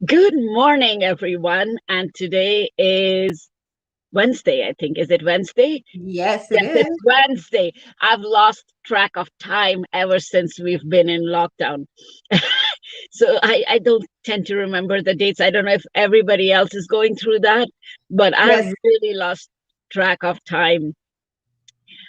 Good morning, everyone. And today is Wednesday, I think. Is it Wednesday? Yes, it Yes, is. it's Wednesday. I've lost track of time ever since we've been in lockdown. So I don't tend to remember the dates. I don't know if everybody else is going through that, but I've Yes. really lost track of time.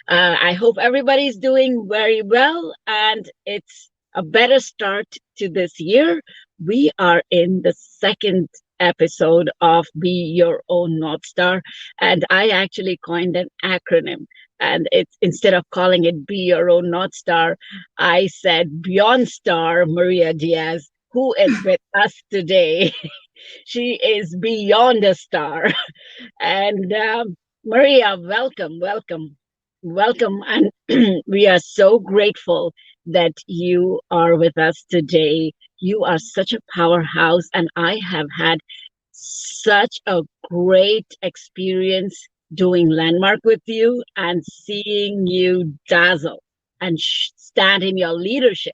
I hope everybody's doing very well and it's a better start to this year. We are in the second episode of Be Your Own North Star, and I actually coined an acronym. And it's instead of calling it Be Your Own North Star, I said Beyond Star Maria Diaz, who is with us today. She is beyond a star. And Maria, welcome, welcome, welcome. And we are so grateful that you are with us today. You are such a powerhouse, and I have had such a great experience doing Landmark with you and seeing you dazzle and stand in your leadership.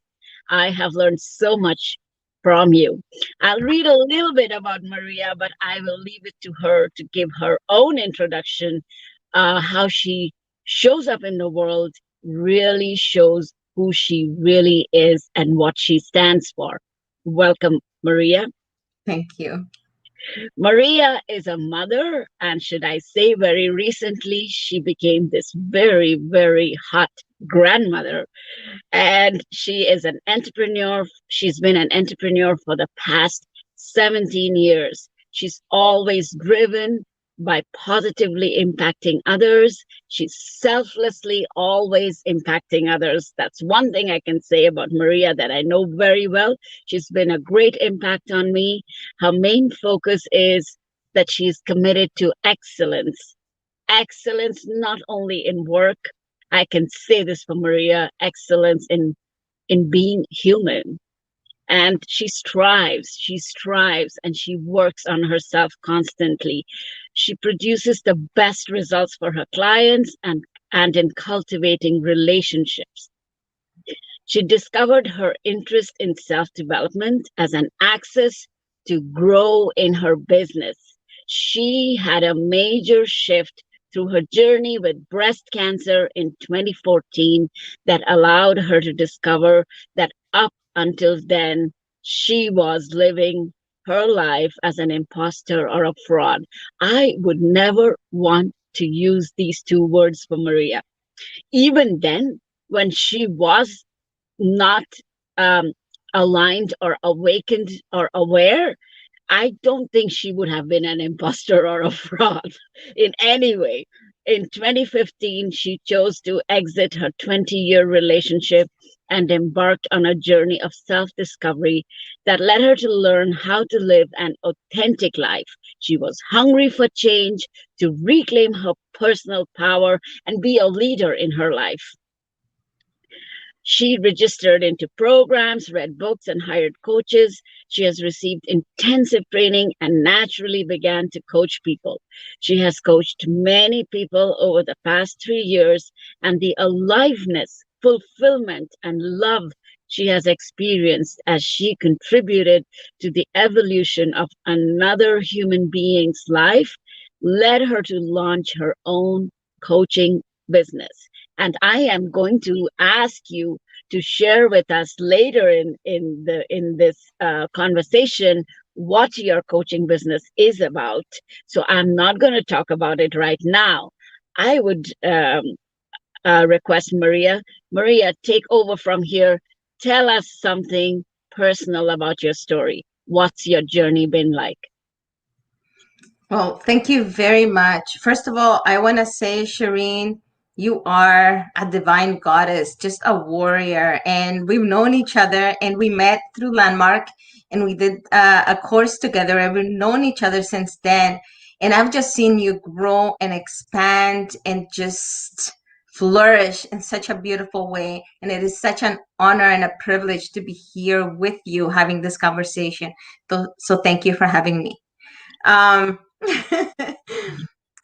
I have learned so much from you. I'll read a little bit about Maria, but I will leave it to her to give her own introduction. How she shows up in the world really shows who she really is and what she stands for. Welcome, Maria. Thank you. Maria is a mother, and should I say, very recently, she became this very, very hot grandmother. And she is an entrepreneur. She's been an entrepreneur for the past 17 years. She's always driven by positively impacting others. She's selflessly always impacting others. That's one thing I can say about Maria that I know very well. She's been a great impact on me. Her main focus is that she's committed to excellence. Excellence not only in work, I can say this for Maria, excellence in being human. And she strives, and she works on herself constantly. She produces the best results for her clients and in cultivating relationships. She discovered her interest in self development as an access to grow in her business. She had a major shift through her journey with breast cancer in 2014 that allowed her to discover that up until then, she was living her life as an imposter or a fraud. I would never want to use these two words for Maria. Even then, when she was not um, aligned or awakened or aware, I don't think she would have been an imposter or a fraud in any way. In 2015, she chose to exit her 20-year relationship and embarked on a journey of self discovery that led her to learn how to live an authentic life. She was hungry for change to reclaim her personal power and be a leader in her life. She registered into programs, read books, and hired coaches. She has received intensive training and naturally began to coach people. She has coached many people over the past 3 years, and the aliveness, fulfillment, and love she has experienced as she contributed to the evolution of another human being's life led her to launch her own coaching business. And I am going to ask you to share with us later in this conversation what your coaching business is about. So I'm not going to talk about it right now. I would request Maria. Maria, take over from here. Tell us something personal about your story. What's your journey been like? Well, thank you very much. First of all, I want to say, Shireen, you are a divine goddess, just a warrior. And we've known each other and we met through Landmark and we did a course together and we've known each other since then. And I've just seen you grow and expand and just flourish in such a beautiful way. And it is such an honor and a privilege to be here with you having this conversation. So thank you for having me. Um,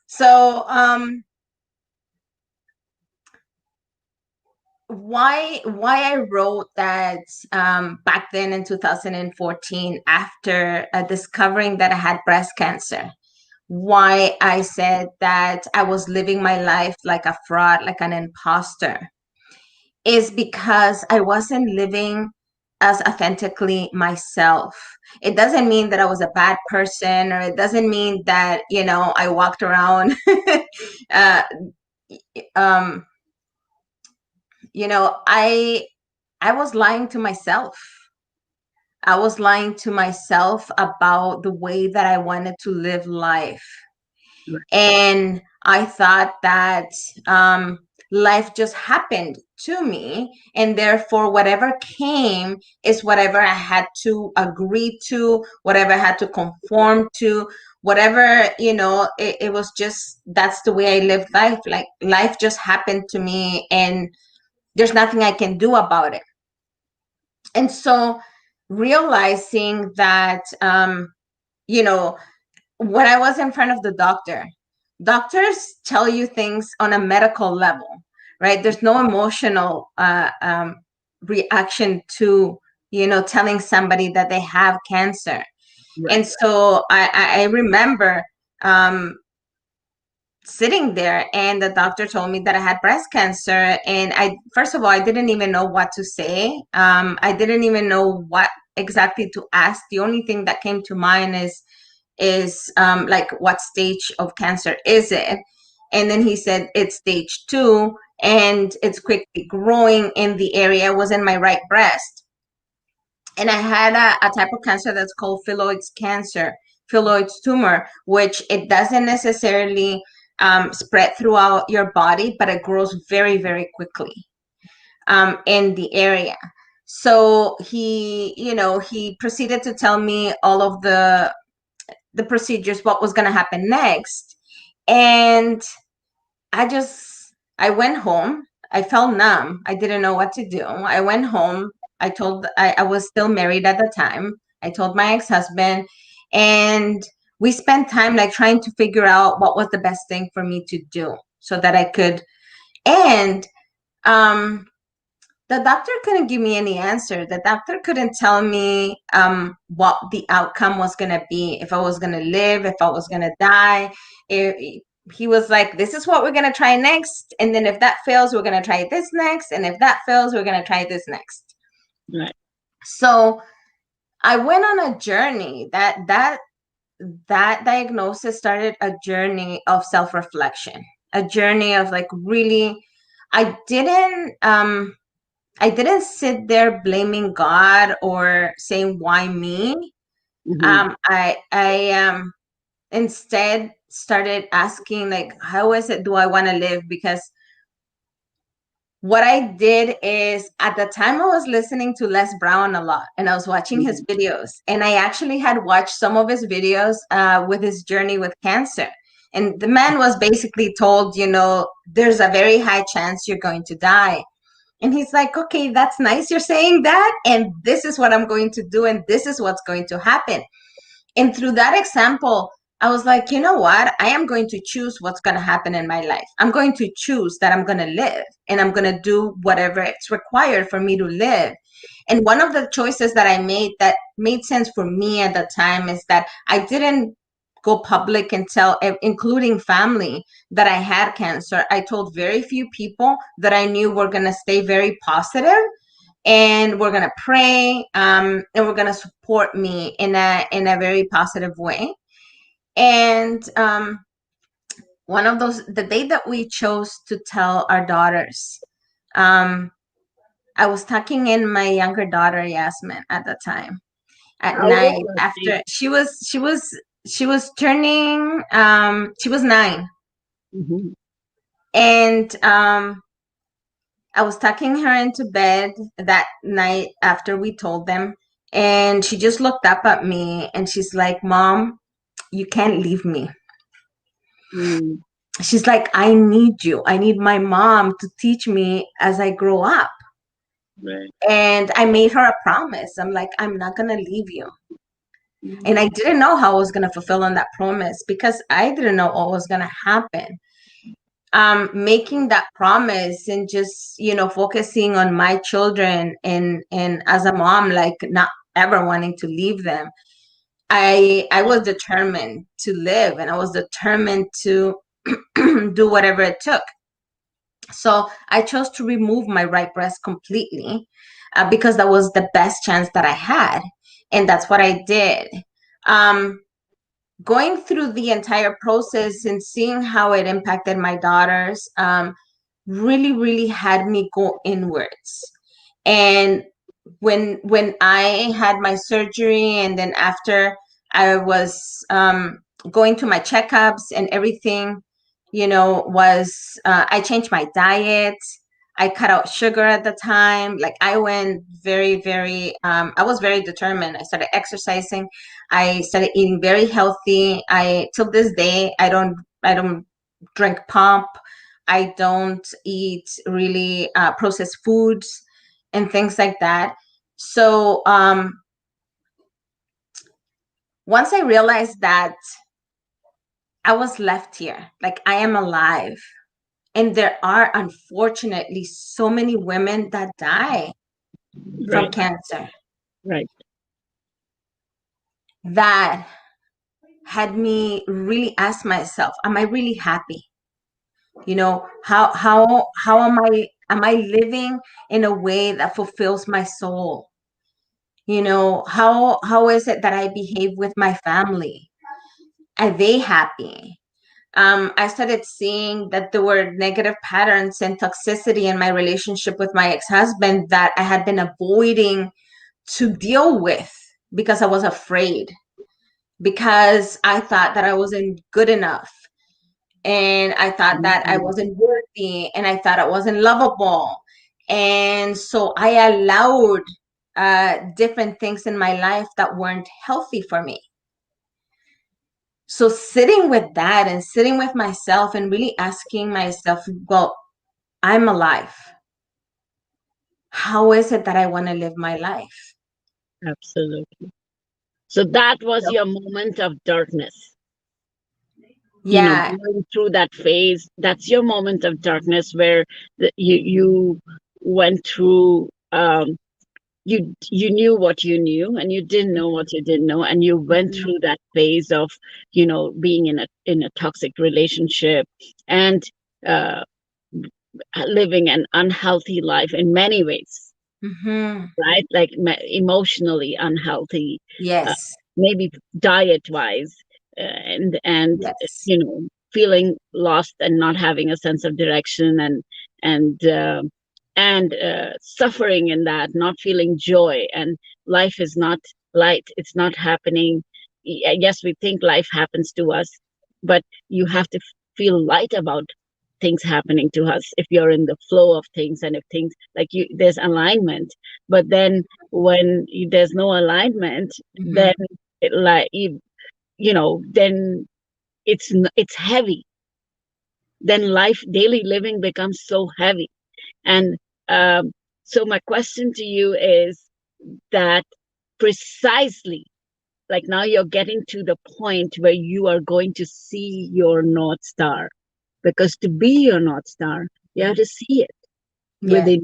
so why I wrote that back then in 2014 after discovering that I had breast cancer. Why I said that I was living my life like a fraud, like an imposter, is because I wasn't living as authentically myself. It doesn't mean that I was a bad person, or it doesn't mean that, I walked around uh, um, I was lying to myself. I was lying to myself about the way that I wanted to live life. Right. And I thought that life just happened to me. And therefore, whatever came is whatever I had to agree to, whatever I had to conform to, whatever, it was just, that's the way I lived life. Like life just happened to me and there's nothing I can do about it. And so realizing that, you know, when I was in front of the doctor, doctors tell you things on a medical level, right? There's no emotional reaction to, telling somebody that they have cancer. Right. And so I remember um, sitting there and the doctor told me that I had breast cancer. And first of all, I didn't even know what to say. I didn't even know what exactly to ask. The only thing that came to mind is like, what stage of cancer is it? And then he said it's stage 2 and it's quickly growing in the area. It was in my right breast. And I had a type of cancer that's called phyllodes tumor, which it doesn't necessarily spread throughout your body, but it grows very, very quickly in the area. So he proceeded to tell me all of the procedures, what was going to happen next. And I went home. I felt numb. I didn't know what to do. I went home. I was still married at the time. I told my ex-husband, and we spent time like trying to figure out what was the best thing for me to do so that I could. And um, the doctor couldn't give me any answer. The doctor couldn't tell me what the outcome was going to be, if I was going to live, if I was going to die. He was like, this is what we're going to try next. And then if that fails, we're going to try this next. And if that fails, we're going to try this next. Right. So I went on a journey. That diagnosis started a journey of self-reflection, a journey of like really, I didn't I didn't sit there blaming God or saying why me. Hmm. I instead started asking like, how is it do I want to live? Because what I did is, at the time I was listening to Les Brown a lot and I was watching his Hmm. videos, and I actually had watched some of his videos with his journey with cancer. And the man was basically told, there's a very high chance you're going to die. And he's like, okay, that's nice you're saying that. And this is what I'm going to do. And this is what's going to happen. And through that example, I was like, you know what? I am going to choose what's going to happen in my life. I'm going to choose that I'm going to live and I'm going to do whatever it's required for me to live. And one of the choices that I made that made sense for me at the time is that I didn't go public and tell, including family, that I had cancer. I told very few people that I knew were going to stay very positive, and we're gonna pray, and we're gonna support me in a very positive way. And one of those, the day that we chose to tell our daughters, um, I was tucking in my younger daughter Yasmin at the time at How old night was she? after she was turning she was 9. Hmm. And I was tucking her into bed that night after we told them, and she just looked up at me and she's like, Mom, you can't leave me. Mm. She's like, I need you. I need my mom to teach me as I grow up. Right. And I made her a promise. I'm like, I'm not going to leave you. And Mm. I didn't know how I was going to fulfill on that promise because I didn't know what was going to happen. making that promise and just, focusing on my children, and as a mom, like not ever wanting to leave them. I was determined to live, and I was determined to do whatever it took. So I chose to remove my right breast completely, because that was the best chance that I had. And that's what I did. Um, Going through the entire process and seeing how it impacted my daughters, really, really had me go inwards. And when I had my surgery, and then after I was going to my checkups and everything, was I changed my diet. I cut out sugar at the time. Like, I went very, very, I was very determined. I started exercising. I started eating very healthy. Till this day, I don't drink pump. I don't eat really processed foods and things like that. So once I realized that I was left here, like I am alive, and there are unfortunately so many women that die from Right. cancer, Right. that had me really ask myself, am I really happy? How am I living in a way that fulfills my soul? How is it that I behave with my family? Are they happy? I started seeing that there were negative patterns and toxicity in my relationship with my ex-husband that I had been avoiding to deal with, because I was afraid, because I thought that I wasn't good enough, and I thought that I Mhm. wasn't worthy, and I thought I wasn't lovable. And so I allowed different things in my life that weren't healthy for me. So sitting with that and sitting with myself and really asking myself, well, I'm alive. How is it that I want to live my life? Absolutely. So that was So, your moment of darkness. yeah. Going through that phase, that's your moment of darkness where you went through. You knew what you knew, and you didn't know what you didn't know, and you went Mhm. through that phase of being in a toxic relationship, and uh, living an unhealthy life in many ways, Mhm. right? Like emotionally unhealthy, uh, Yes. maybe diet wise, and Yes. feeling lost and not having a sense of direction, and suffering in that, not feeling joy, and life is not light. It's not happening. Yes, we think life happens to us, but you have to feel light about things happening to us if you're in the flow of things, and if things like there's alignment. But then when there's no alignment, then Mhm. like then it's heavy. Then life, daily living becomes so heavy. And um, so my question to you is that, precisely, like, now you're getting to the point where you are going to see your North Star, because to be your North Star, you have to see it Yes. within.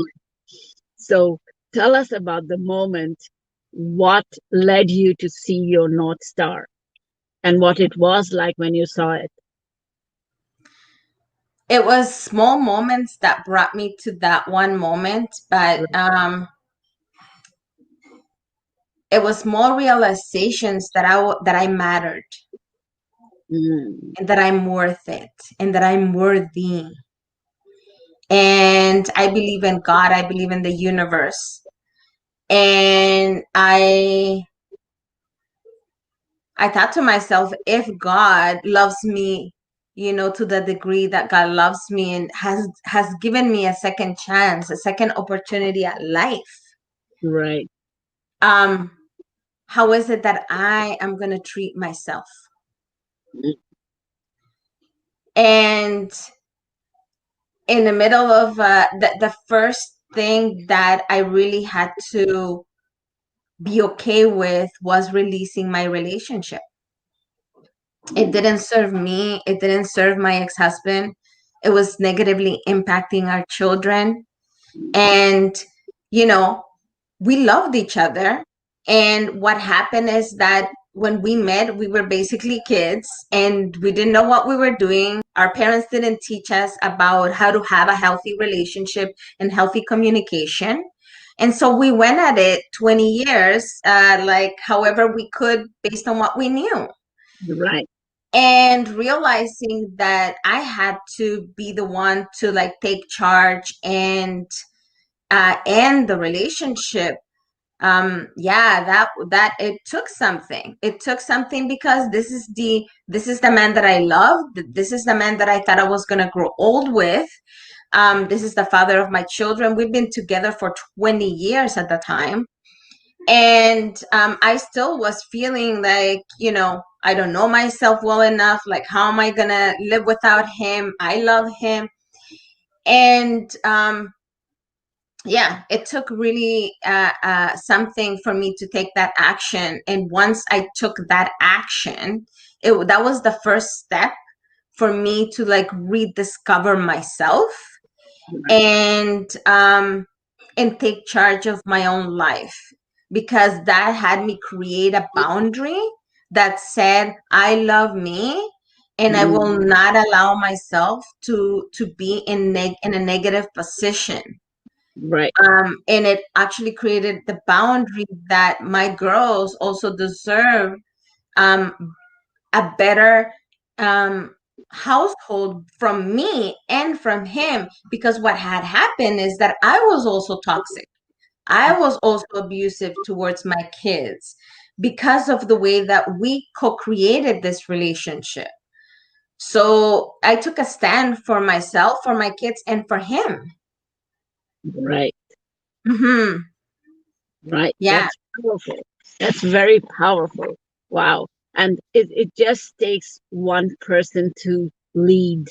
So tell us about the moment, what led you to see your North Star, and what it was like when you saw it. It was small moments that brought me to that one moment, but it was more realizations that I mattered, Mm, and that I'm worth it, and that I'm worthy. And I believe in God, I believe in the universe. And I thought to myself, if God loves me, to the degree that God loves me and has given me a second chance, a second opportunity at life, right. um, how is it that I am going to treat myself? Mm, And in the middle of the first thing that I really had to be okay with was releasing my relationship. It didn't serve me. It didn't serve my ex-husband. It was negatively impacting our children. And, you know, we loved each other. And what happened is that when we met, we were basically kids and we didn't know what we were doing. Our parents didn't teach us about how to have a healthy relationship and healthy communication. And so we went at it 20 years, like however we could based on what we knew. Right. And realizing that I had to be the one to like take charge and end the relationship. Yeah, that it took something. It took something because this is the man that I loved. This is the man that I thought I was gonna grow old with. This is the father of my children. We've been together for 20 years at the time. And I still was feeling like, I don't know myself well enough. Like, how am I gonna live without him? I love him. And yeah, it took really something for me to take that action. And once I took that action, that was the first step for me to like rediscover myself Right. and take charge of my own life, because that had me create a boundary that said I love me and I will Mm, not allow myself to be in a negative position. right. And it actually created the boundary that my girls also deserve um, a better um, household from me and from him. Because what had happened is that I was also toxic. I was also abusive towards my kids because of the way that we co-created this relationship. So I took a stand for myself, for my kids, and for him. Right. Hmm. Right. Yeah. That's powerful. That's very powerful. Wow. And it just takes one person to lead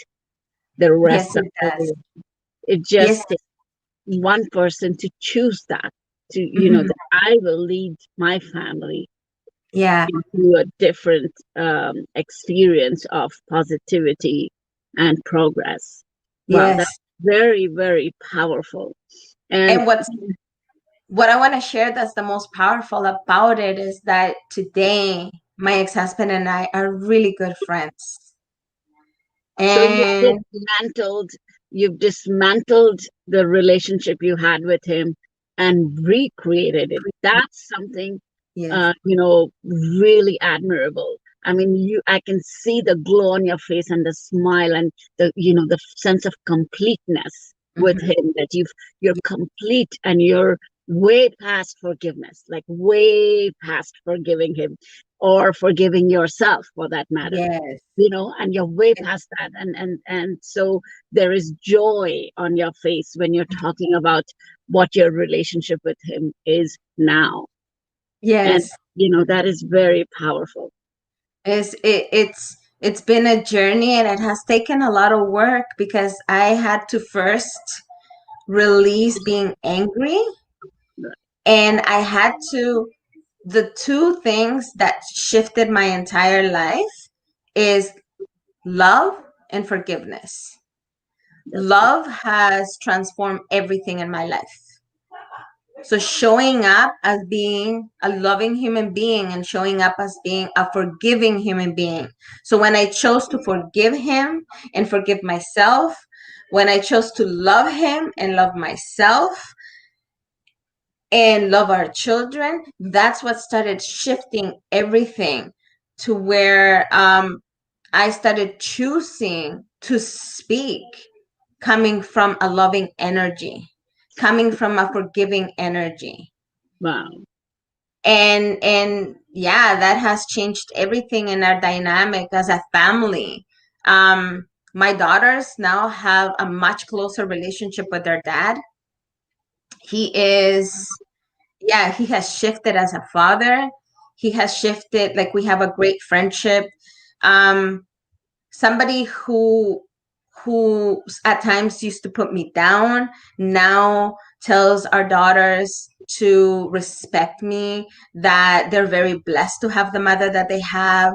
the Yes, rest of it the does. way. It Yes. just takes one person to choose that, to, Hmm. that I will lead my family Yeah. into a different experience of positivity and progress. Wow. That's Yes. very, very powerful. And And what I want to share that's the most powerful about it is that today my ex-husband and I are really good friends. so And you've dismantled the relationship you had with him and recreated it. That's something, yes. really admirable. I mean, I can see the glow on your face and the smile and the sense of completeness with Hmm. him, that you're complete and you're way past forgiveness, like way past forgiving him or forgiving yourself for that matter, Yes. and you're way past that, and so there is joy on your face when you're talking about what your relationship with him is now, and Yes. that is very powerful. It's been a journey and it has taken a lot of work because I had to first release being angry, and I had to the two things that shifted my entire life is love and forgiveness. That's Love has transformed everything in my life. So showing up as being a loving human being and showing up as being a forgiving human being. So when I chose to forgive him and forgive myself, when I chose to love him and love myself and love our children, that's what started shifting everything to where I started choosing to speak coming from a loving energy, coming from a forgiving energy. wow. And yeah, that has changed everything in our dynamic as a family. My daughters now have a much closer relationship with their dad. He is, yeah, he has shifted as a father. He has shifted, like we have a great friendship. um Somebody who at times used to put me down now tells our daughters to respect me, that they're very blessed to have the mother that they have.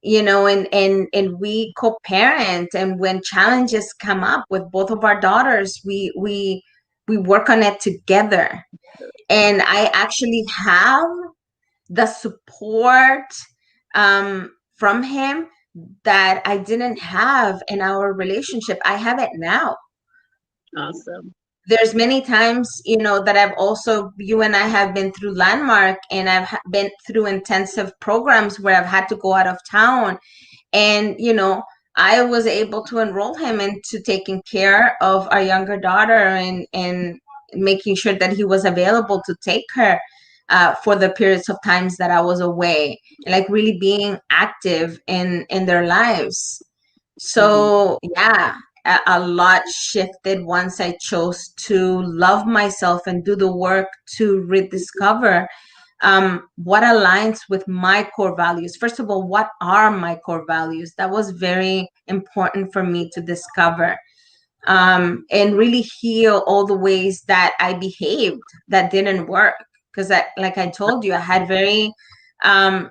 and we co-parent, and when challenges come up with both of our daughters, we work on it together. And I actually have the support from him that I didn't have in our relationship. I have it now. Awesome. There's many times, that I've also, you and I have been through Landmark, and I've been through intensive programs where I've had to go out of town. And, I was able to enroll him into taking care of our younger daughter, and making sure that he was available to take her for the periods of times that I was away, and like really being active in their lives. Mhm. So yeah, a lot shifted once I chose to love myself and do the work to rediscover what aligns with my core values. First of all, what are my core values? That was very important for me to discover, and really heal all the ways that I behaved that didn't work. Because, like I told you, I had very um,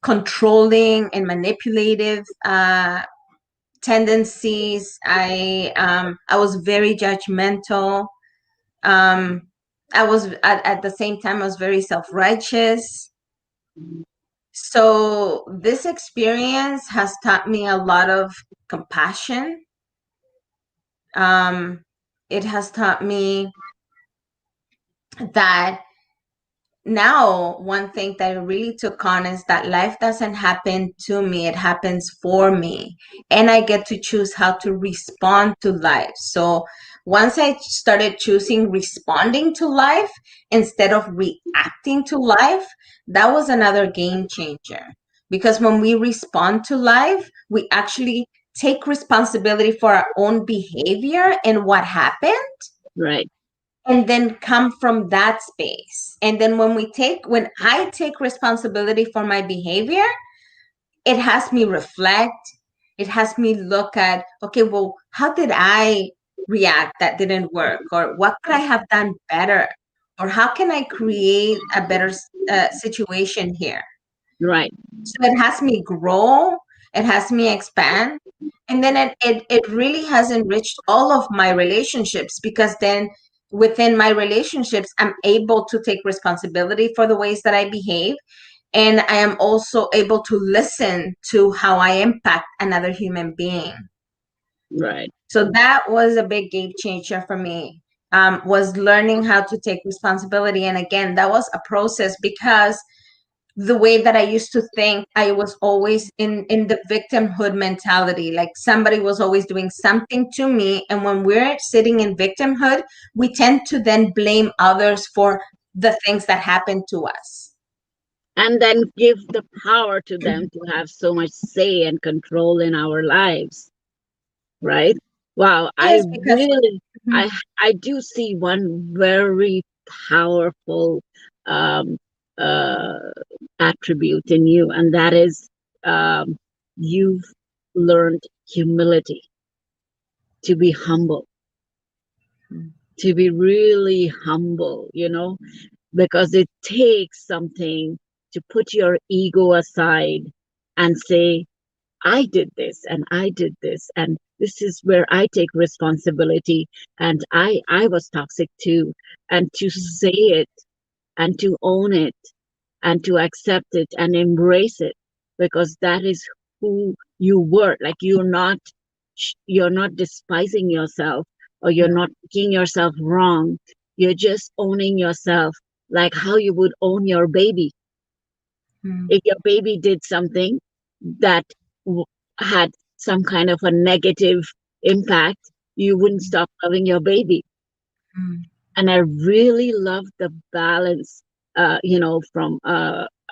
controlling and manipulative tendencies. I was very judgmental. Um, I was at the same time I was very self-righteous. So this experience has taught me a lot of compassion. Um, it has taught me that now one thing that I really took on is that life doesn't happen to me, it happens for me. And I get to choose how to respond to life. So once I started choosing responding to life instead of reacting to life, that was another game changer. Because when we respond to life, we actually take responsibility for our own behavior and what happened, Right. and then come from that space. And then when I take responsibility for my behavior, it has me reflect. It has me look at, okay, well, how did I react that didn't work? Or what could I have done better? Or how can I create a better situation here? Right. So it has me grow, it has me expand. And then it really has enriched all of my relationships, because then within my relationships, I'm able to take responsibility for the ways that I behave. And I am also able to listen to how I impact another human being. Right. So that was a big game changer for me, was learning how to take responsibility. And again, that was a process, because the way that I used to think, I was always in the victimhood mentality. Like somebody was always doing something to me. And when we're sitting in victimhood, we tend to then blame others for the things that happen to us. And then give the power to them to have so much say and control in our lives. Right. Wow. I Yes, because really, mhm, I, I do see one very powerful um, uh, attribute in you, and that is um, you've learned humility, to be humble, to be really humble, because it takes something to put your ego aside and say, I did this and I did this, and this is where I take responsibility, and I was toxic too, and to say it and to own it and to accept it and embrace it, because that is who you were. Like you're not despising yourself, or you're not making yourself wrong. You're just owning yourself, like how you would own your baby. mm, If your baby did something that w- had some kind of a negative impact, you wouldn't stop loving your baby. mm, And I really love the balance, from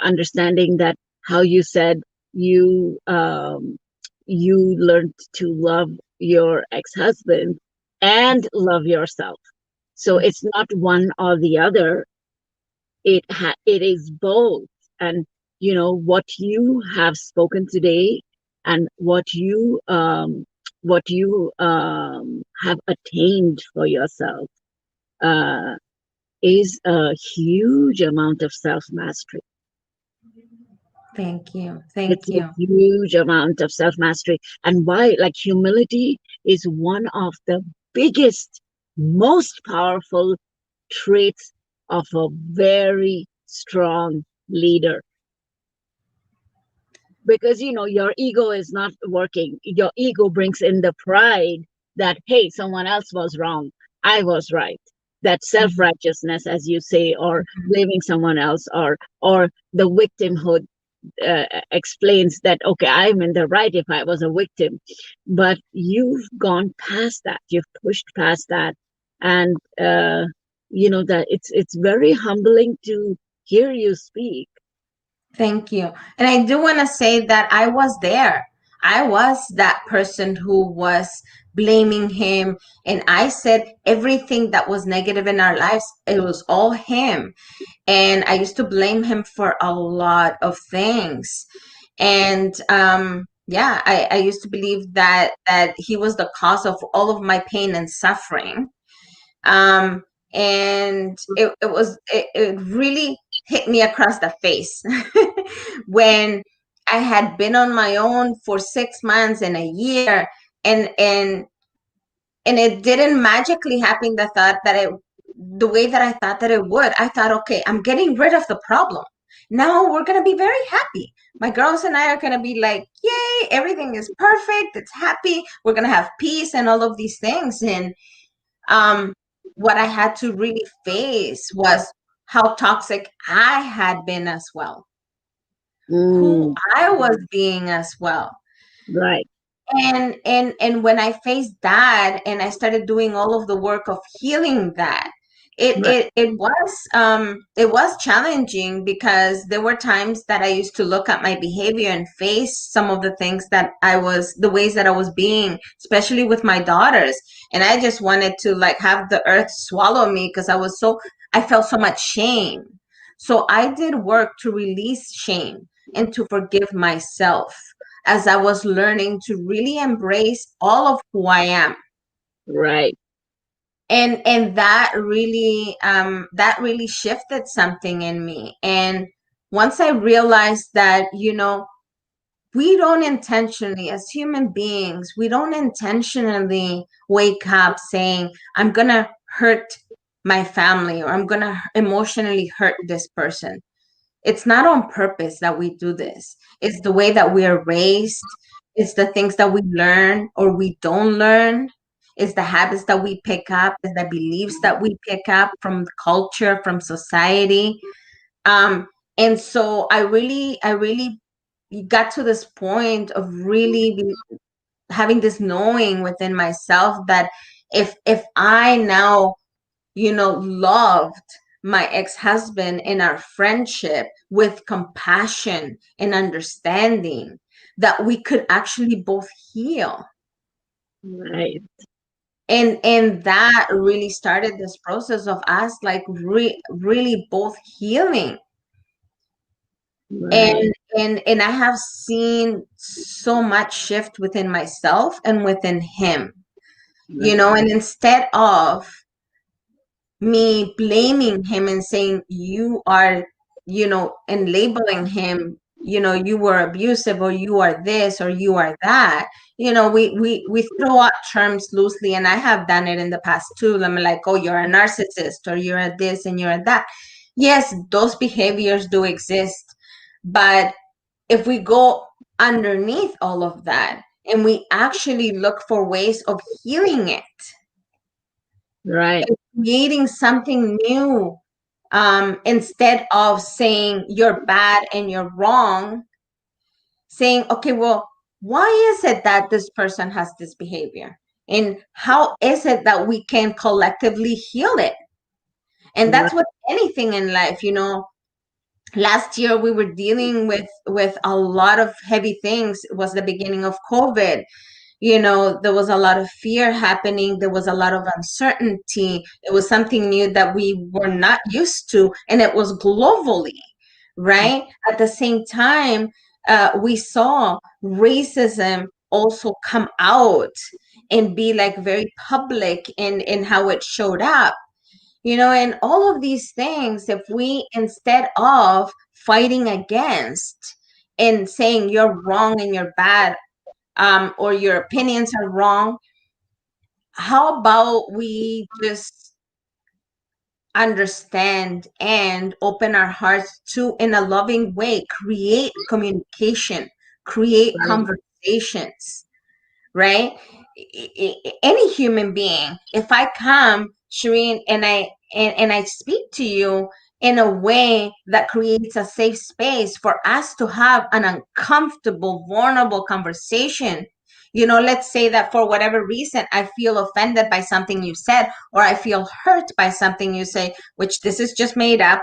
understanding that how you said you you learned to love your ex-husband and love yourself. So mm, it's not one or the other. It is both. And what you have spoken today, and what you have attained for yourself, uh, is a huge amount of self mastery. Thank you. It's Thank a you. huge amount of self mastery. And why? Like humility is one of the biggest, most powerful traits of a very strong leader. Because, your ego is not working. Your ego brings in the pride that, hey, someone else was wrong. I was right. That self Mhm. righteousness, as you say, or blaming someone else, or the victimhood explains that, okay, I'm in the right if I was a victim. But you've gone past that, you've pushed past that. And that it's very humbling to hear you speak. Thank you. And I do want to say that I was there. I was that person who was blaming him. And I said everything that was negative in our lives, it was all him. And I used to blame him for a lot of things. And yeah, I used to believe that he was the cause of all of my pain and suffering. um, and it really hit me across the face when I had been on my own for 6 months and a year, and and and it didn't magically happen. The way that I thought that it would. I thought, okay, I'm getting rid of the problem. Now we're gonna be very happy. My girls and I are gonna be like, yay, everything is perfect. It's happy. We're gonna have peace and all of these things. And um, what I had to really face was how toxic I had been as well, who Mm, I was being as well. right, And when I faced that and I started doing all of the work of healing that, right. it was challenging because there were times that I used to look at my behavior and face some of the things that the ways that I was being, especially with my daughters. And I just wanted to like have the earth swallow me because I felt so much shame. So I did work to release shame and to forgive myself as I was learning to really embrace all of who I am. Right. And that really shifted something in me. And once I realized that, we don't intentionally, as human beings, we don't intentionally wake up saying, I'm gonna hurt my family, or I'm gonna emotionally hurt this person. It's not on purpose that we do this. It's the way that we are raised. It's the things that we learn or we don't learn. It's the habits that we pick up. It's the beliefs that we pick up from culture, from society. Um, and so I really got to this point of really having this knowing within myself that if I now loved my ex-husband in our friendship with compassion and understanding, that we could actually both heal. Right. And that really started this process of us like really both healing. Right. And I have seen so much shift within myself and within him, Right. and instead of me blaming him and saying you are, and labeling him, you were abusive, or you are this, or you are that. We throw out terms loosely, and I have done it in the past too. I'm like, oh, you're a narcissist, or you're a this and you're a that. Yes, those behaviors do exist, but if we go underneath all of that and we actually look for ways of healing it, Right. creating something new, instead of saying you're bad and you're wrong, saying, okay, well, why is it that this person has this behavior? And how is it that we can collectively heal it? And Right. that's what anything in life, last year we were dealing with a lot of heavy things. It was the beginning of COVID. There was a lot of fear happening. There was a lot of uncertainty. It was something new that we were not used to, and it was globally, right? At the same time, we saw racism also come out and be like very public in how it showed up. And all of these things, if we, instead of fighting against and saying you're wrong and you're bad, or your opinions are wrong. How about we just understand and open our hearts to, in a loving way, create communication, create Right. conversations, right? Any human being, if I come, Shireen, and I speak to you in a way that creates a safe space for us to have an uncomfortable, vulnerable conversation. You know, let's say that for whatever reason I feel offended by something you said, or I feel hurt by something you say, which this is just made up.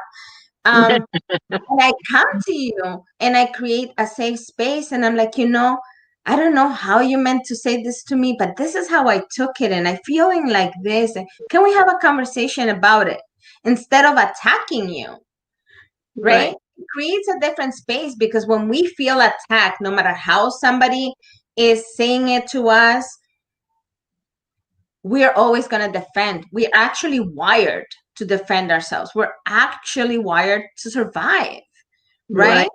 Um, and I come to you and I create a safe space, and I'm like, I don't know how you meant to say this to me, but this is how I took it, and I feeling like this. And can we have a conversation about it instead of attacking you? Right? Right. It creates a different space, because when we feel attacked, no matter how somebody is saying it to us, we're always going to defend. We're actually wired to defend ourselves. We're actually wired to survive, right? Right. Right.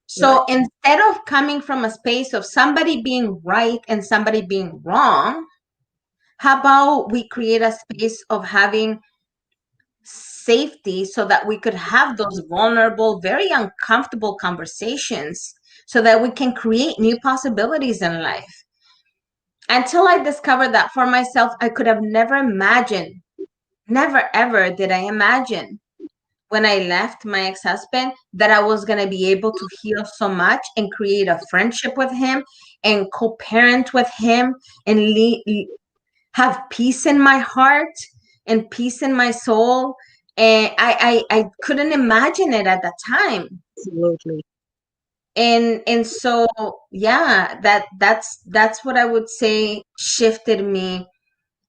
So instead of coming from a space of somebody being right and somebody being wrong, how about we create a space of having safety so that we could have those vulnerable, very uncomfortable conversations so that we can create new possibilities in life? Until I discovered that for myself, I could have never imagined, never ever did I imagine when I left my ex-husband that I was going to be able to heal so much and create a friendship with him and co-parent with him and have peace in my heart and peace in my soul. And I couldn't imagine it at that time. Absolutely. And so yeah, that's what I would say shifted me,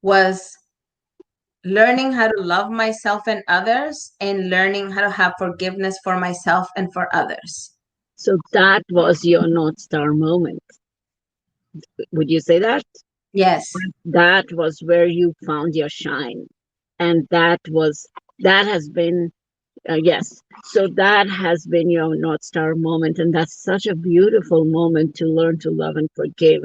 was learning how to love myself and others, and learning how to have forgiveness for myself and for others. So that was your North Star moment. Would you say that? Yes. That was where you found your shine. And that has been, yes. So that has been your North Star moment. And that's such a beautiful moment to learn to love and forgive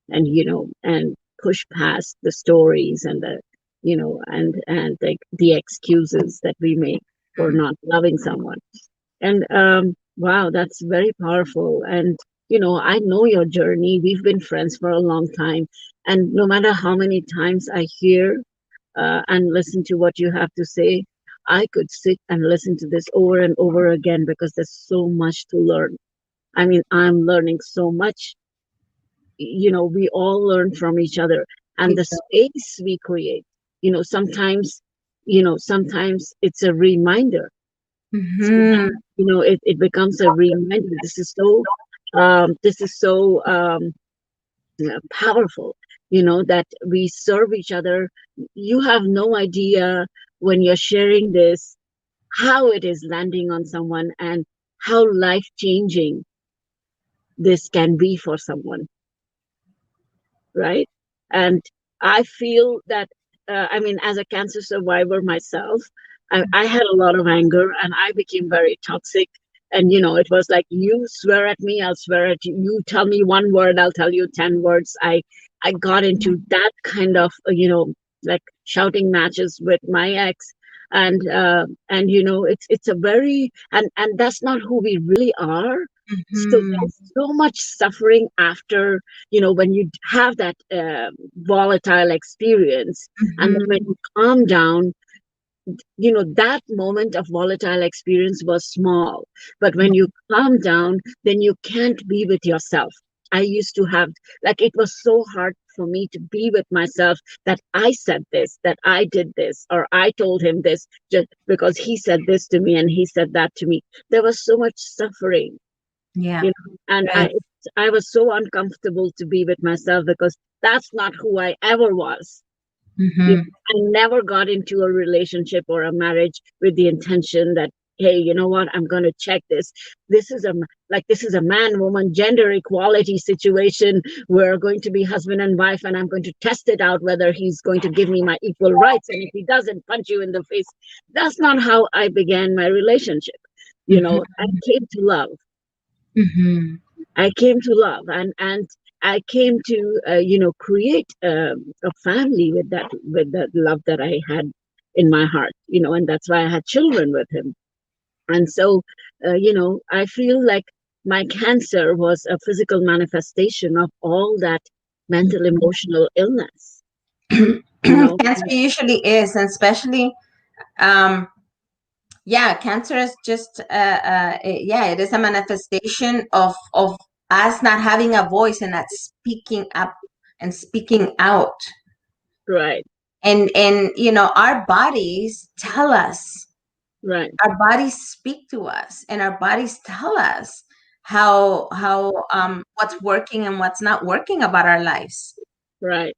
and push past the stories and the excuses that we make for not loving someone. And wow, that's very powerful. And I know your journey. We've been friends for a long time. And no matter how many times I hear and listen to what you have to say, I could sit and listen to this over and over again because there's so much to learn. I mean, I'm learning so much. We all learn from each other, and the space we create, sometimes it's a reminder. So Mm-hmm. that, it becomes a reminder. This is so powerful, that we serve each other. You have no idea when you're sharing this, how it is landing on someone and how life changing this can be for someone, right? And I feel that, I mean, as a cancer survivor myself, I had a lot of anger and I became very toxic. And, it was like, you swear at me, I'll swear at you. You tell me one word, I'll tell you 10 words. I got into that kind of, like shouting matches with my ex. And it's a very, and that's not who we really are. So Mm-hmm. there's so much suffering after, when you have that volatile experience, and then when Mm-hmm. you calm down, that moment of volatile experience was small. But when you calm down, then you can't be with yourself. I used to have, like, it was so hard for me to be with myself, that I said this, that I did this, or I told him this just because he said this to me and he said that to me. There was so much suffering, Yeah. and Right. I was so uncomfortable to be with myself because that's not who I ever was. Mm-hmm. I never got into a relationship or a marriage with the intention that, hey, you know what, I'm going to check this. This is a man woman gender equality situation. We're going to be husband and wife, and I'm going to test it out whether he's going to give me my equal rights, and if he doesn't, punch you in the face. That's not how I began my relationship. I Mm-hmm. came to love. Mm-hmm. I came to love, and I came to create a family with that love that I had in my heart, and that's why I had children with him. And so, I feel like my cancer was a physical manifestation of all that mental emotional illness. You know, Cancer usually is, and especially, um, yeah, cancer is just, yeah, it is a manifestation of us not having a voice and not speaking up and speaking out. right, And our bodies tell us, right, our bodies speak to us, and our bodies tell us how what's working and what's not working about our lives, right.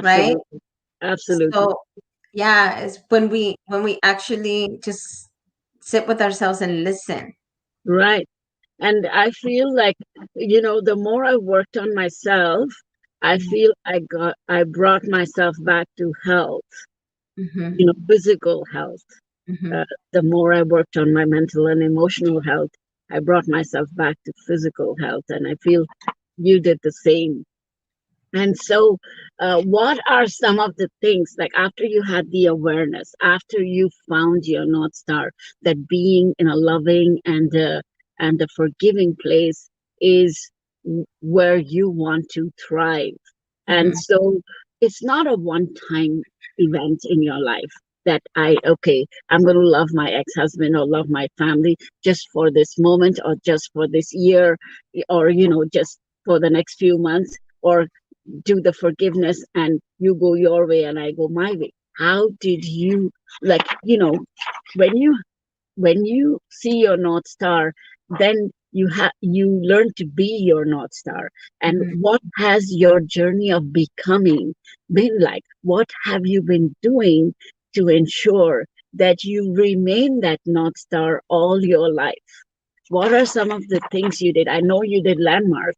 right? Absolutely, absolutely. So yeah, it's when we actually just sit with ourselves and listen. Right. And I feel like, the more I worked on myself, I feel I brought myself back to health, Mm-hmm, physical health. mm-hmm. Uh, the more I worked on my mental and emotional health, I brought myself back to physical health. And I feel you did the same. And so, what are some of the things, like after you had the awareness, after you found your North Star, that being in a loving and a forgiving place is where you want to thrive? And Mm-hmm. so, it's not a one-time event in your life that okay, I'm going to love my ex-husband or love my family just for this moment or just for this year or, just for the next few months, or do the forgiveness and you go your way and I go my way. How did you, like, when you see your North Star, then you learn to be your North Star. And Mm-hmm. what has your journey of becoming been like? What have you been doing to ensure that you remain that North Star all your life? What are some of the things you did? I know you did landmark.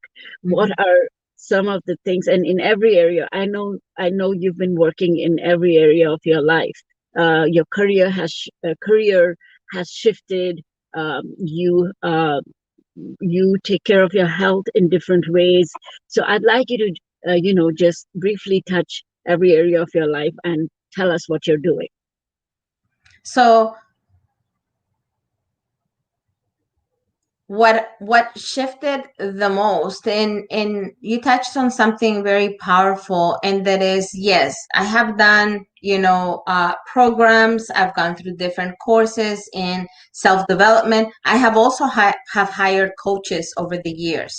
What Mm-hmm. are some of the things, and in every area, I know you've been working in every area of your life. Your career has shifted. You take care of your health in different ways. So I'd like you to just briefly touch every area of your life and tell us what you're doing. So what shifted the most, and you touched on something very powerful, and that is, yes, I have done programs. I've gone through different courses in self-development. I have also have hired coaches over the years.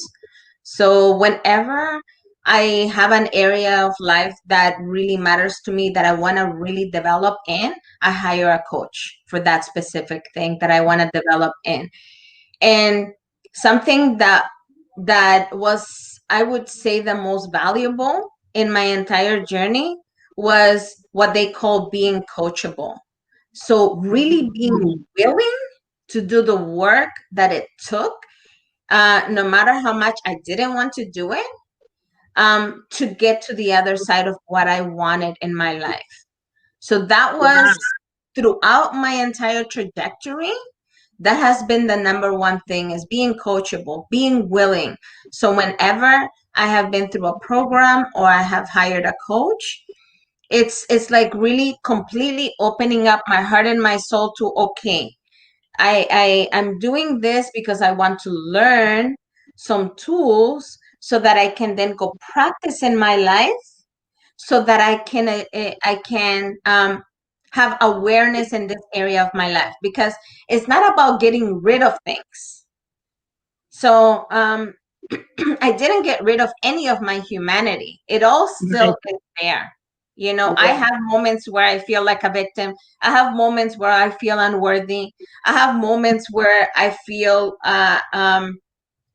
So whenever I have an area of life that really matters to me, that I want to really develop in, I hire a coach for that specific thing that I want to develop in. And something that was, I would say, the most valuable in my entire journey was what they call being coachable. So really being Mhm. willing to do the work that it took, no matter how much I didn't want to do it, to get to the other side of what I wanted in my life. So that was Wow. throughout my entire trajectory. That has been the number one thing, is being coachable, being willing. So whenever I have been through a program or I have hired a coach, it's like really completely opening up my heart and my soul to, okay, I'm doing this because I want to learn some tools so that I can then go practice in my life, so that I can have awareness in this area of my life, because it's not about getting rid of things. So I didn't get rid of any of my humanity. It all Right. still is there. I Right. have moments where I feel like a victim. I have moments where I feel unworthy. I have moments where I feel a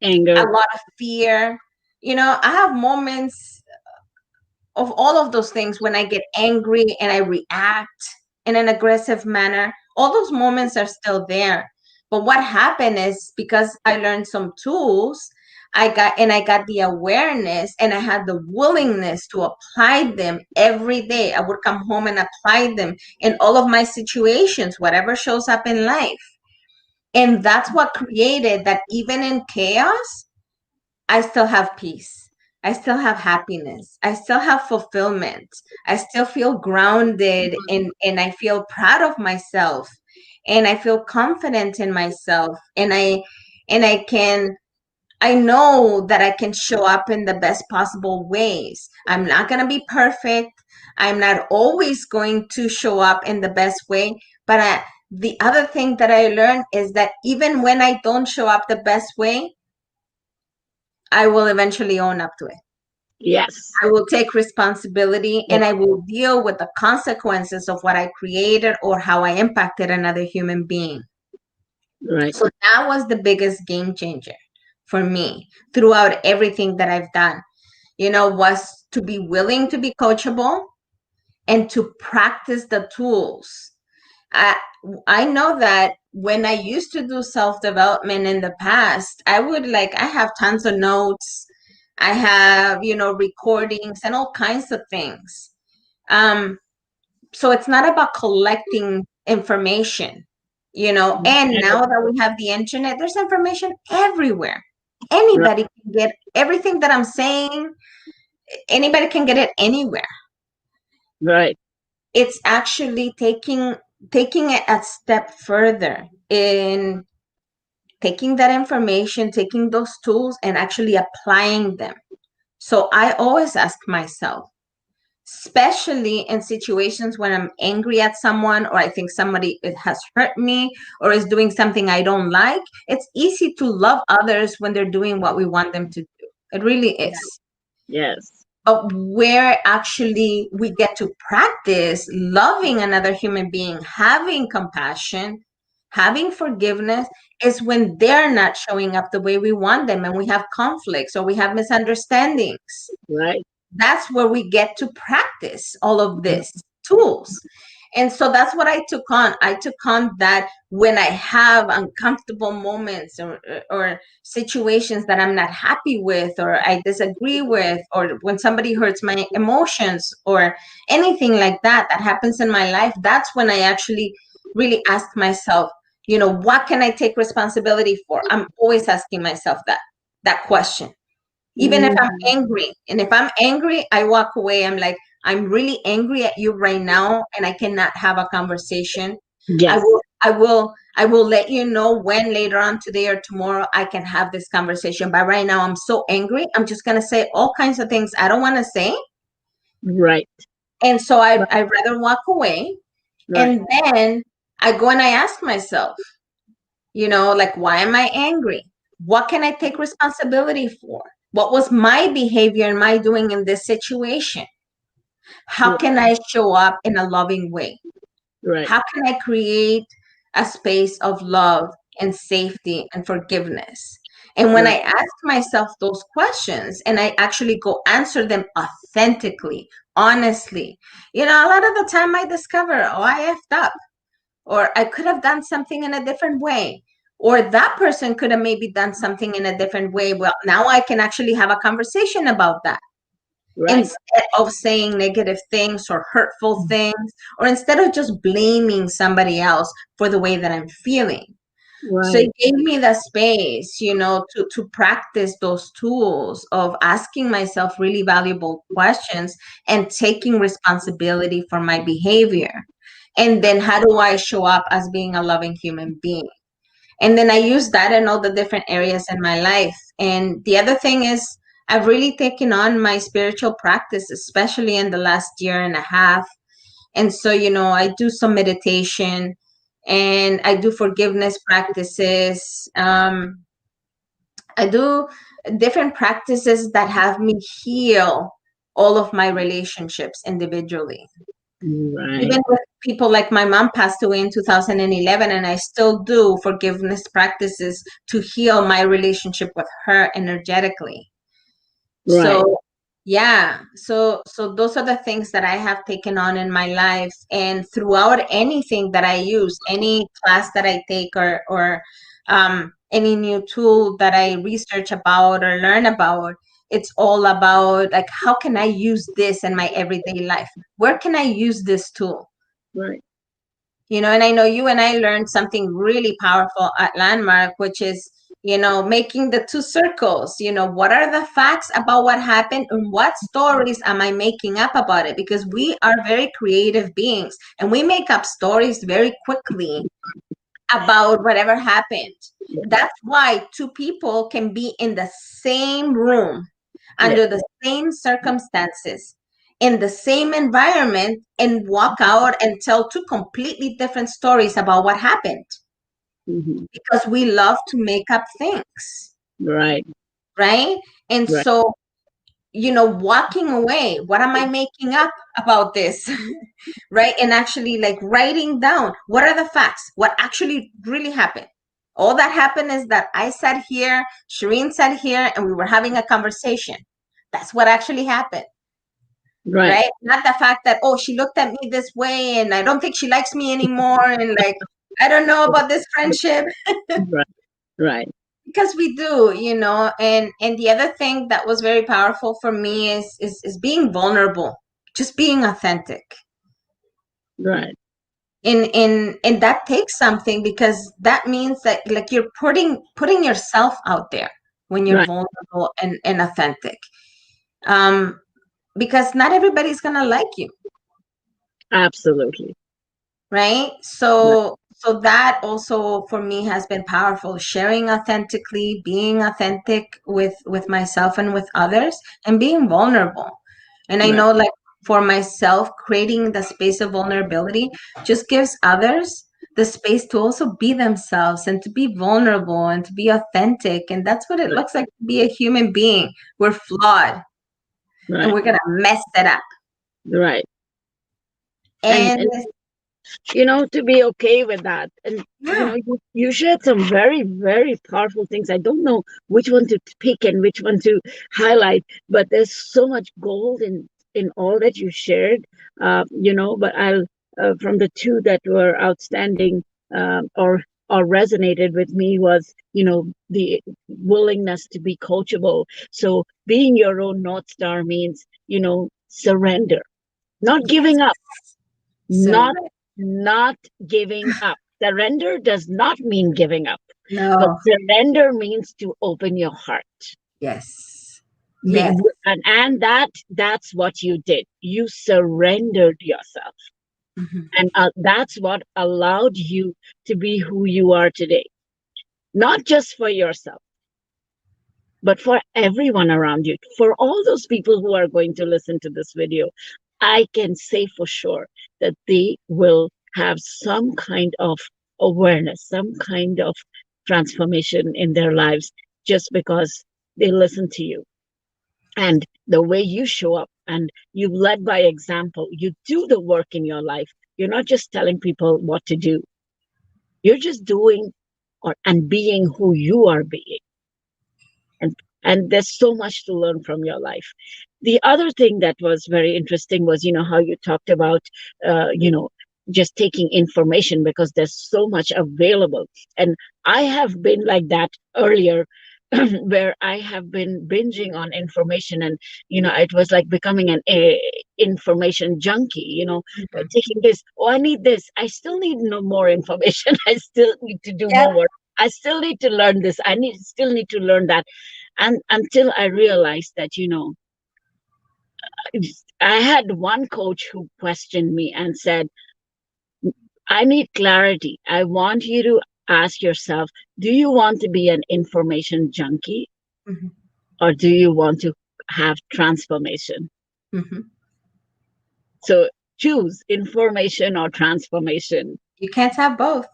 Anger. lot of fear. I have moments of all of those things when I get angry and I react in an aggressive manner. All those moments are still there. But what happened is, because I learned some tools, I got the awareness, and I had the willingness to apply them every day. I would come home and apply them in all of my situations, whatever shows up in life. And that's what created that even in chaos, I still have peace. I still have happiness. I still have fulfillment. I still feel grounded, and I feel proud of myself, and I feel confident in myself, and I know that I can show up in the best possible ways. I'm not going to be perfect. I'm not always going to show up in the best way. But the other thing that I learned is that even when I don't show up the best way, I will eventually own up to it. Yes. I will take responsibility, Yes. and I will deal with the consequences of what I created or how I impacted another human being. Right. So that was the biggest game changer for me throughout everything that I've done, was to be willing to be coachable and to practice the tools. I, I know that when I used to do self development in the past, I have tons of notes. I have, recordings and all kinds of things. Um, so it's not about collecting information, and Right. now that we have the internet, there's information everywhere. Right. Anybody can get everything that I'm saying. Anybody can get it anywhere. Right. It's actually taking it a step further in taking that information, taking those tools and actually applying them. So I always ask myself, especially in situations when I'm angry at someone, or I think somebody has hurt me or is doing something I don't like. It's easy to love others when they're doing what we want them to do. It really is. Yes. But where actually we get to practice loving another human being, having compassion, having forgiveness, is when they're not showing up the way we want them and we have conflicts or we have misunderstandings. Right. That's where we get to practice all of this tools. And so that's what I took on. I took on that when I have uncomfortable moments, or situations that I'm not happy with or I disagree with, or when somebody hurts my emotions or anything like that that happens in my life, that's when I actually really ask myself, what can I take responsibility for? I'm always asking myself that question, even if I'm Mhm. angry. And if I'm angry, I walk away. I'm like, I'm really angry at you right now, and I cannot have a conversation. I Yes. will, I will, I will let you know when later on today or tomorrow I can have this conversation. But right now I'm so angry. I'm just gonna say all kinds of things I don't want to say. Right. And so Right. I'd rather walk away. Right. And then I go and I ask myself, like, why am I angry? What can I take responsibility for? What was my behavior and my doing in this situation? How Right. can I show up in a loving way? Right. How can I create a space of love and safety and forgiveness? And when Right. I ask myself those questions and I actually go answer them authentically, honestly, a lot of the time I discover, oh, I effed up, or I could have done something in a different way, or that person could have maybe done something in a different way. Well, now I can actually have a conversation about that Right. instead of saying negative things or hurtful things, or instead of just blaming somebody else for the way that I'm feeling. So it Right. gave me the space, to practice those tools of asking myself really valuable questions and taking responsibility for my behavior. And then how do I show up as being a loving human being? And then I use that in all the different areas in my life. And the other thing is, I've really taken on my spiritual practice, especially in the last year and a half. And so, I do some meditation and I do forgiveness practices. I do different practices that have me heal all of my relationships individually. Even Right. with people, like my mom passed away in 2011, and I still do forgiveness practices to heal my relationship with her energetically. Right. So yeah, so those are the things that I have taken on in my life, and throughout anything that I use, any class that I take, or any new tool that I research about or learn about, it's all about, like, how can I use this in my everyday life? Where can I use this tool? Right. And I know you and I learned something really powerful at Landmark, which is, making the two circles. What are the facts about what happened and what stories am I making up about it? Because we are very creative beings and we make up stories very quickly about whatever happened. That's why two people can be in the same room, Yeah. under the same circumstances, in the same environment, and walk out and tell two completely different stories about what happened, Hmm. because we love to make up things, Right. right? And Right. so, walking away, what am I making up about this? Right? And actually, like, writing down what are the facts, what actually really happened. All that happened is that I sat here, Shireen sat here, and we were having a conversation. That's what actually happened, Right. right? Not the fact that, oh, she looked at me this way and I don't think she likes me anymore. And like, I don't know about this friendship. Right. Right. Because we do, and the other thing that was very powerful for me is being vulnerable, just being authentic. Right. And that takes something, because that means that, like, you're putting yourself out there when you're Right. vulnerable and authentic. um because not everybody's gonna like you, Absolutely. right? Right. So that also for me has been powerful, sharing authentically, being authentic with myself and with others, and being vulnerable. And I Right. know, like, for myself, creating the space of vulnerability just gives others the space to also be themselves and to be vulnerable and to be authentic. And that's what it Right. looks like to be a human being. We're flawed and Right. we're gonna mess it up. Right. And And to be okay with that. And yeah. you shared some very, very powerful things. I don't know which one to pick and which one to highlight, but there's so much gold in all that you shared. But I'll from the two that were outstanding, or resonated with me, was the willingness to be coachable. So being your own North Star means surrender, not Yes. giving up, So not not giving up. Surrender does not mean giving up, but no. surrender means to open your heart. Yes. Yes. And that's what you did. You surrendered yourself, Mhm. and that's what allowed you to be who you are today. Not just for yourself, but for everyone around you, for all those people who are going to listen to this video. I can say for sure that they will have some kind of awareness, some kind of transformation in their lives, just because they listen to you and the way you show up, and you led by example. You do the work in your life. You're not just telling people what to do. You're just doing and being who you are being. and and there's so much to learn from your life. The other thing that was very interesting was how you talked about uh, you know just taking information, because there's so much available. And I have been like that earlier, where I have been binging on information, and it was like becoming an information junkie, Mhm. taking this. Oh, I need this. I still need no more information. I still need to do Yep. more work. I still need to learn this. Still need to learn that. And until I realized that, I had one coach who questioned me and said, I need clarity. I want you to ask yourself, do you want to be an information junkie, Mhm. or do you want to have transformation? Mhm. So choose information or transformation. You can't have both.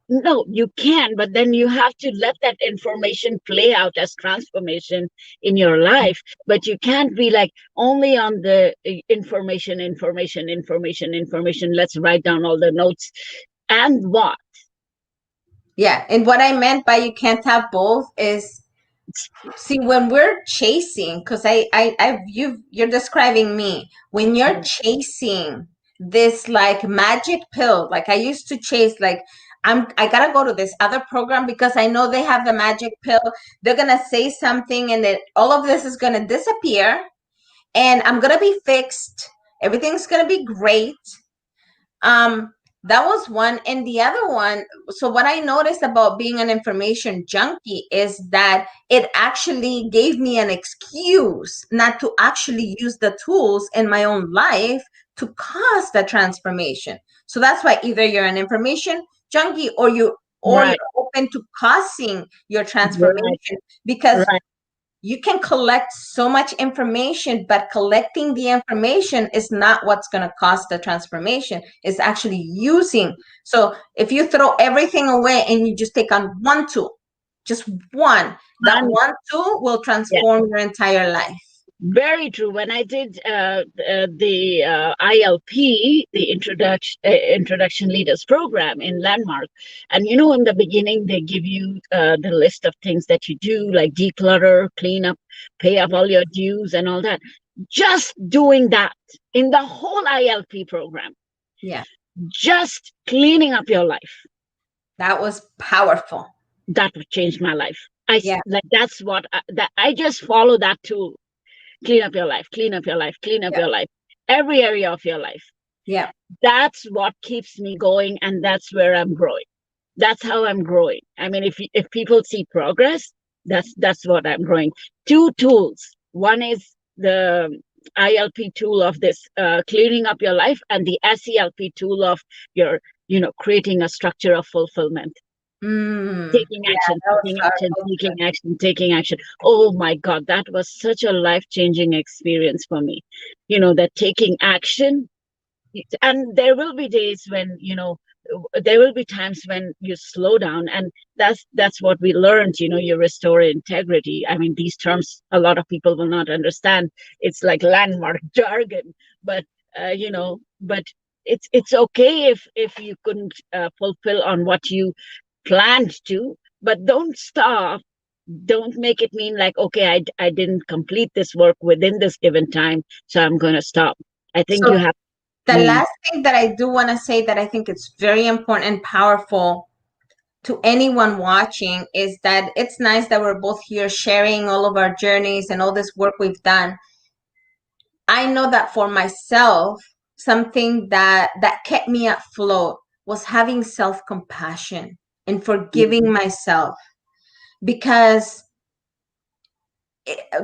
No, you can, but then you have to let that information play out as transformation in your life. But you can't be like only on the information. Let's write down all the notes. And what? Yeah. And what I meant by you can't have both is, see, when we're chasing, because you're describing me. When you're chasing this, like, magic pill, like I used to chase, like, I gotta go to this other program because I know they have the magic pill. They're gonna say something and then all of this is gonna disappear and I'm gonna be fixed. Everything's gonna be great. Um, that was one. And the other one, so what I noticed about being an information junkie is that it actually gave me an excuse not to actually use the tools in my own life to cause the transformation. So that's why either you're an information junkie or Right, you're open to causing your right, transformation, because right. you can collect so much information, but collecting the information is not what's going to cause the transformation. It's actually using. So if you throw everything away and you just take on one tool, just one, that And one tool will yeah, transform your entire life. very true. When I did the ILP, the Introduction Leaders Program in Landmark, and in the beginning they give you the list of things that you do, like declutter, clean up, pay up all your dues, and all that. Just doing that in the whole ILP program, Yeah, just cleaning up your life, that was powerful. that would change my life. I Yeah, like that's what that I just follow that tool. Clean up your life, clean up your life, clean up yeah, your life, every area of your life. yeah. That's what keeps me going, and that's where I'm growing. That's how I'm growing. I mean, if people see progress, that's what I'm growing. Two tools. One is the ILP tool of this cleaning up your life, and the SELP tool of your creating a structure of fulfillment. Taking Yeah, action, that was taking action, powerful taking too. action, taking action. Oh my God, that was such a life-changing experience for me. That taking action, and there will be days when, there will be times when you slow down, and that's what we learned. You restore integrity. I mean, these terms a lot of people will not understand. It's like landmark jargon, but but it's okay if you couldn't fulfill on what you planned to, but don't stop. Don't make it mean like, okay, I didn't complete this work within this given time, so I'm going to stop. I think you So have. the Mm, last thing that I do want to say that I think it's very important and powerful to anyone watching is that it's nice that we're both here sharing all of our journeys and all this work we've done. I know that for myself, something that kept me afloat was having self-compassion and forgiving mm, myself, because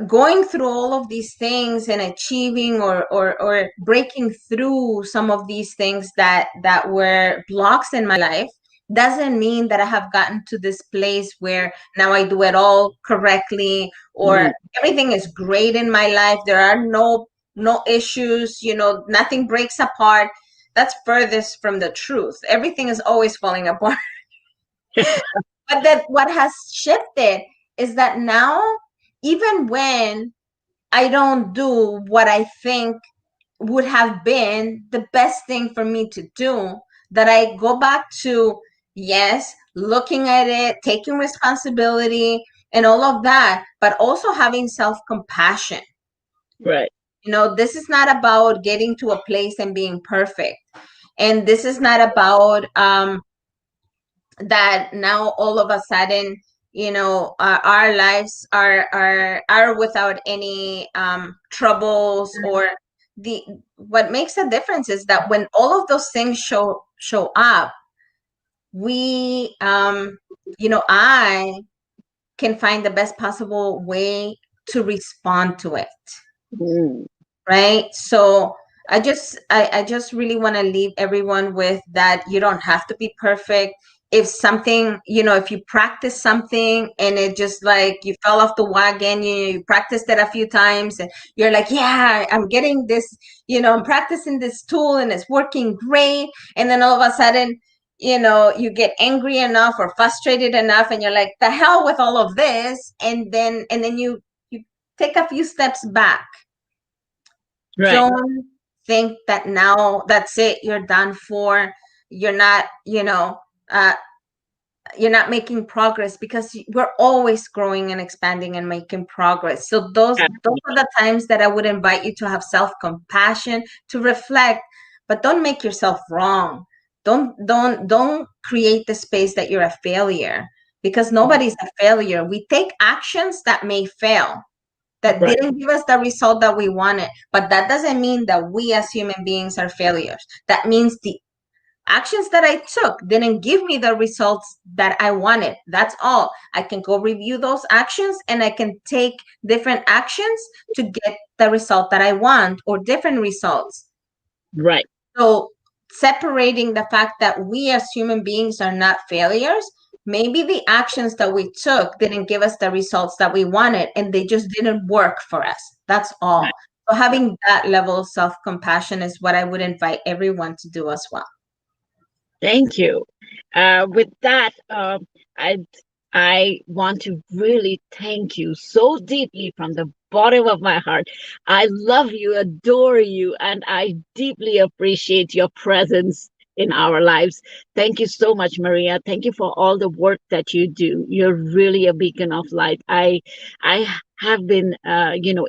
going through all of these things and achieving or breaking through some of these things that were blocks in my life doesn't mean that I have gotten to this place where now I do it all correctly or mm, everything is great in my life. There are no issues, nothing breaks apart. That's furthest from the truth. Everything is always falling apart. But that what has shifted is that now, even when I don't do what I think would have been the best thing for me to do, that I go back to, yes, looking at it, taking responsibility and all of that, but also having self compassion. right. This is not about getting to a place and being perfect. And this is not about that now all of a sudden our lives are without any troubles, or the what makes a difference is that when all of those things show up, we I can find the best possible way to respond to it, Mm, right? So I just really want to leave everyone with that. You don't have to be perfect. If something, if you practice something and it just like you fell off the wagon, you practiced it a few times and you're like, yeah, I'm getting this, I'm practicing this tool and it's working great. And then all of a sudden, you get angry enough or frustrated enough and you're like, the hell with all of this. And then you take a few steps back. right. Don't think that now that's it, you're done for. You're not, uh, you're not making progress, because we're always growing and expanding and making progress. So those are Absolutely. the times that I would invite you to have self-compassion, to reflect, but don't make yourself wrong. Don't create the space that you're a failure, because nobody's a failure. We take actions that may fail, that Right. didn't give us the result that we wanted. But that doesn't mean that we as human beings are failures. That means Actions that I took didn't give me the results that I wanted. That's all. I can go review those actions and I can take different actions to get the result that I want or different results. Right. So, separating the fact that we as human beings are not failures, maybe the actions that we took didn't give us the results that we wanted and they just didn't work for us. That's all. Right. So, having that level of self compassion is what I would invite everyone to do as well. Thank you. With that, I I want to really thank you so deeply from the bottom of my heart. I love you, adore you, and I deeply appreciate your presence in our lives. Thank you so much, Maria. Thank you for all the work that you do. You're really a beacon of light. I have been,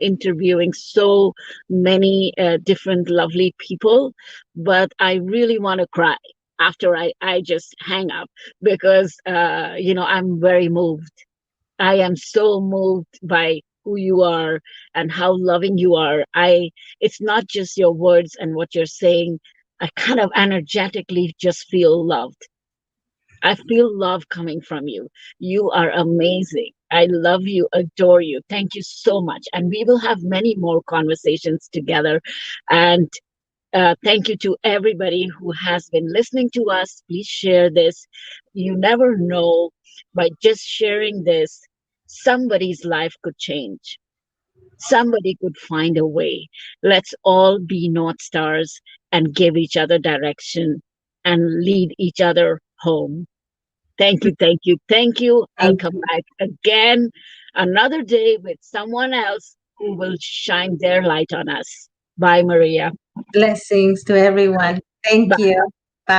interviewing so many different lovely people, but I really want to cry after I just hang up because I'm very moved. I am so moved by who you are and how loving you are. It's not just your words and what you're saying. I kind of energetically just feel loved. I feel love coming from you. You are amazing. I love you, adore you. Thank you so much. And we will have many more conversations together. And thank you to everybody who has been listening to us. Please share this. You never know, by just sharing this, somebody's life could change. Somebody could find a way. Let's all be North Stars and give each other direction and lead each other home. Thank you, thank you, thank you. I'll Thank come you. back again another day with someone else who will shine their light on us. Bye, Maria. Blessings to everyone. Thank Bye. you. Bye.